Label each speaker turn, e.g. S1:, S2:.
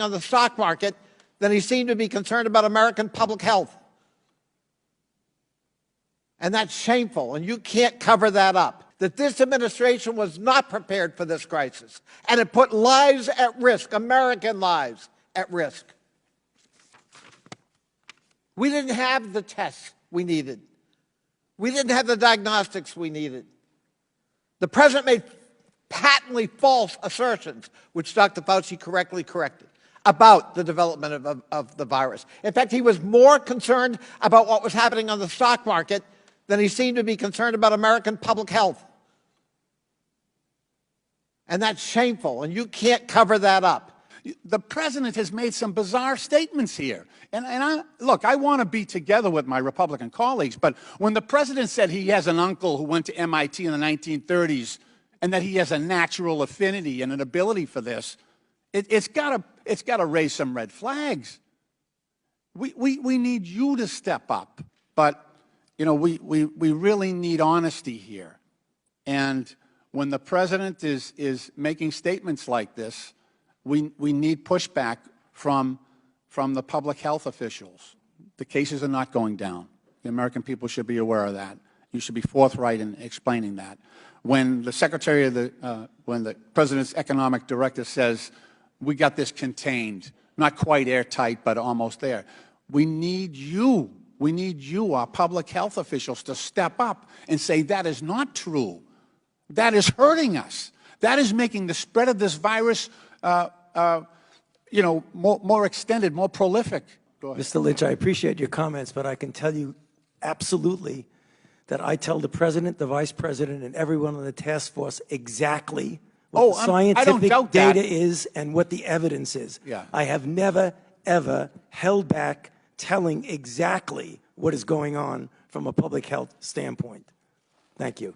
S1: on the stock market than he seemed to be concerned about American public health. And that's shameful, and you can't cover that up. That this administration was not prepared for this crisis, and it put lives at risk, American lives at risk. We didn't have the tests we needed. We didn't have the diagnostics we needed. The president made patently false assertions, which Dr. Fauci correctly corrected, about the development of the virus. In fact, he was more concerned about what was happening on the stock market than he seemed to be concerned about American public health. And that's shameful, and you can't cover that up.
S2: The president has made some bizarre statements here. Look, I want to be together with my Republican colleagues, but when the president said he has an uncle who went to MIT in the 1930s and that he has a natural affinity and an ability for this, it's got to raise some red flags. We need you to step up, but you know, we really need honesty here. And when the president is making statements like this, we need pushback from the public health officials. The cases are not going down. The American people should be aware of that. You should be forthright in explaining that. When the secretary of when the president's economic director says, we got this contained, not quite airtight, but almost there. We need you, our public health officials, to step up and say that is not true. That is hurting us. That is making the spread of this virus you know, more extended, more prolific. Go ahead.
S3: Mr. Lynch, I appreciate your comments, but I can tell you absolutely that I tell the president, the vice president, and everyone on the task force exactly what the scientific data is and what the evidence is.
S2: Yeah.
S3: I have never, ever held back telling exactly what is going on from a public health standpoint. Thank you.